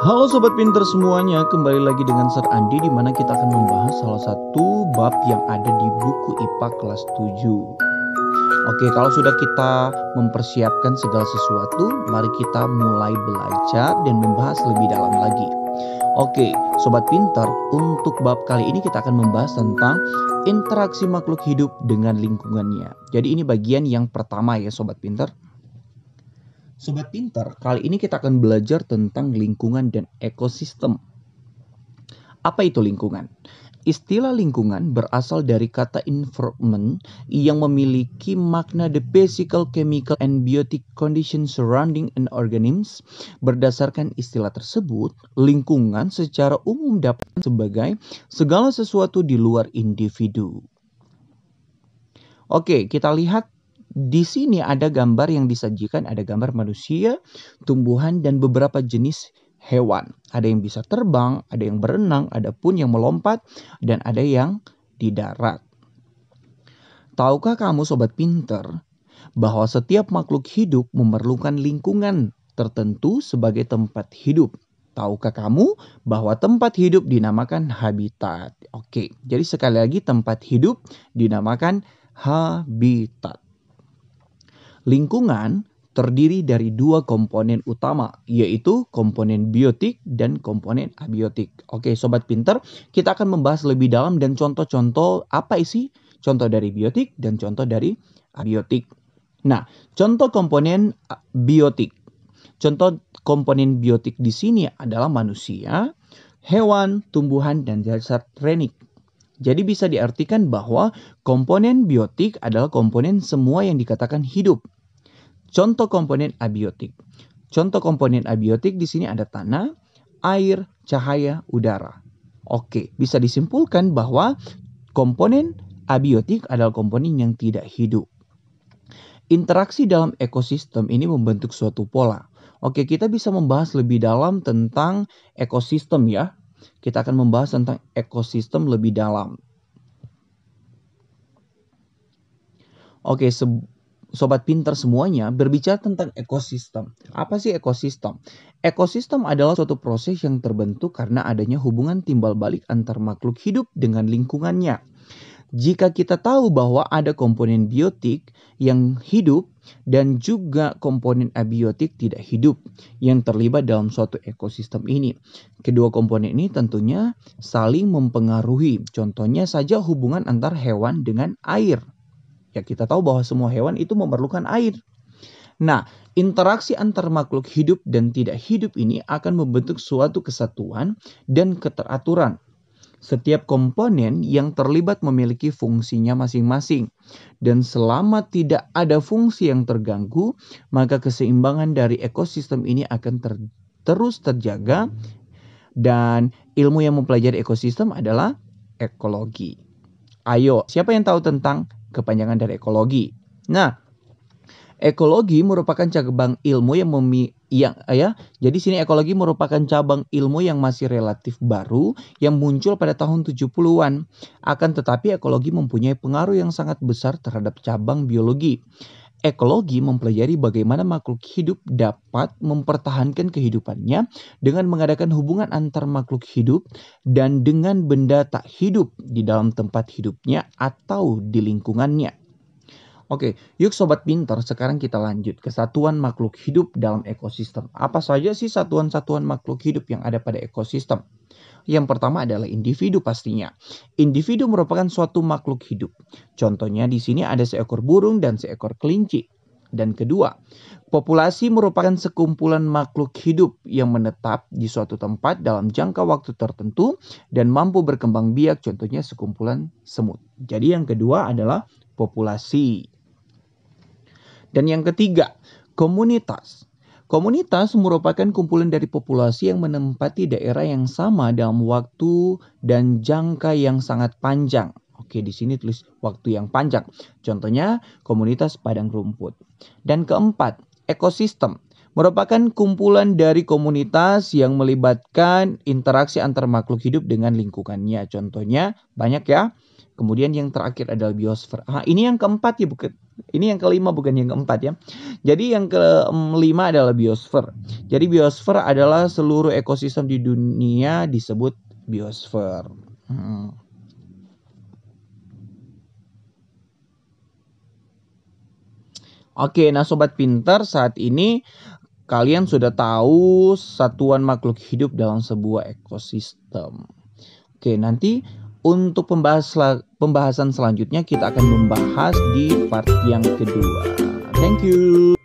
Halo Sobat Pinter semuanya, kembali lagi dengan Sir Andi di mana kita akan membahas salah satu bab yang ada di buku IPA kelas 7. Oke, kalau sudah kita mempersiapkan segala sesuatu, mari kita mulai belajar dan membahas lebih dalam lagi. Oke, Sobat Pinter, untuk bab kali ini kita akan membahas tentang interaksi makhluk hidup dengan lingkungannya. Jadi ini bagian yang pertama ya Sobat Pinter. Sobat Pinter, kali ini kita akan belajar tentang lingkungan dan ekosistem. Apa itu lingkungan? Istilah lingkungan berasal dari kata environment yang memiliki makna the physical, chemical, and biotic conditions surrounding an organism. Berdasarkan istilah tersebut, lingkungan secara umum dapat sebagai segala sesuatu di luar individu. Oke, kita lihat. Di sini ada gambar yang disajikan, ada gambar manusia, tumbuhan, dan beberapa jenis hewan. Ada yang bisa terbang, ada yang berenang, ada pun yang melompat, dan ada yang di darat. Tahukah kamu Sobat Pinter, bahwa setiap makhluk hidup memerlukan lingkungan tertentu sebagai tempat hidup? Tahukah kamu bahwa tempat hidup dinamakan habitat? Oke, jadi sekali lagi tempat hidup dinamakan habitat. Lingkungan terdiri dari dua komponen utama, yaitu komponen biotik dan komponen abiotik. Oke, Sobat Pinter, kita akan membahas lebih dalam dan contoh-contoh apa isi contoh dari biotik dan contoh dari abiotik. Nah, contoh komponen biotik. Contoh komponen biotik di sini adalah manusia, hewan, tumbuhan, dan zat renik. Jadi bisa diartikan bahwa komponen biotik adalah komponen semua yang dikatakan hidup. Contoh komponen abiotik. Contoh komponen abiotik di sini ada tanah, air, cahaya, udara. Oke, bisa disimpulkan bahwa komponen abiotik adalah komponen yang tidak hidup. Interaksi dalam ekosistem ini membentuk suatu pola. Oke, kita bisa membahas lebih dalam tentang ekosistem ya. Kita akan membahas tentang ekosistem lebih dalam. Oke, Sobat Pinter semuanya, berbicara tentang ekosistem. Apa sih ekosistem? Ekosistem adalah suatu proses yang terbentuk karena adanya hubungan timbal balik antar makhluk hidup dengan lingkungannya. Jika kita tahu bahwa ada komponen biotik yang hidup dan juga komponen abiotik tidak hidup yang terlibat dalam suatu ekosistem ini. Kedua komponen ini tentunya saling mempengaruhi. Contohnya saja hubungan antar hewan dengan air. Ya, kita tahu bahwa semua hewan itu memerlukan air. Nah, interaksi antar makhluk hidup dan tidak hidup ini akan membentuk suatu kesatuan dan keteraturan. Setiap komponen yang terlibat memiliki fungsinya masing-masing. Dan selama tidak ada fungsi yang terganggu, maka keseimbangan dari ekosistem ini akan terus terjaga. Dan ilmu yang mempelajari ekosistem adalah ekologi. Ayo, siapa yang tahu tentang kepanjangan dari ekologi? Nah, ekologi merupakan cabang ilmu jadi sini ekologi merupakan cabang ilmu yang masih relatif baru yang muncul pada tahun 70-an. Akan tetapi ekologi mempunyai pengaruh yang sangat besar terhadap cabang biologi. Ekologi mempelajari bagaimana makhluk hidup dapat mempertahankan kehidupannya dengan mengadakan hubungan antar makhluk hidup dan dengan benda tak hidup di dalam tempat hidupnya atau di lingkungannya. Oke, yuk Sobat Pinter, sekarang kita lanjut ke satuan makhluk hidup dalam ekosistem. Apa saja sih satuan-satuan makhluk hidup yang ada pada ekosistem? Yang pertama adalah individu pastinya. Individu merupakan suatu makhluk hidup. Contohnya di sini ada seekor burung dan seekor kelinci. Dan kedua, populasi merupakan sekumpulan makhluk hidup yang menetap di suatu tempat dalam jangka waktu tertentu dan mampu berkembang biak, contohnya sekumpulan semut. Jadi yang kedua adalah populasi. Dan yang ketiga, komunitas. Komunitas merupakan kumpulan dari populasi yang menempati daerah yang sama dalam waktu dan jangka yang sangat panjang. Oke, di sini tulis waktu yang panjang. Contohnya komunitas padang rumput. Dan keempat, ekosistem merupakan kumpulan dari komunitas yang melibatkan interaksi antar makhluk hidup dengan lingkungannya. Contohnya banyak ya. Kemudian yang terakhir adalah biosfer. Ini yang keempat ya Ini yang kelima bukan yang keempat ya. Jadi yang kelima adalah biosfer. Jadi biosfer adalah seluruh ekosistem di dunia disebut biosfer. Oke, nah sobat pintar, saat ini kalian sudah tahu satuan makhluk hidup dalam sebuah ekosistem. Oke, nanti untuk pembahasan selanjutnya kita akan membahas di part yang kedua. Thank you.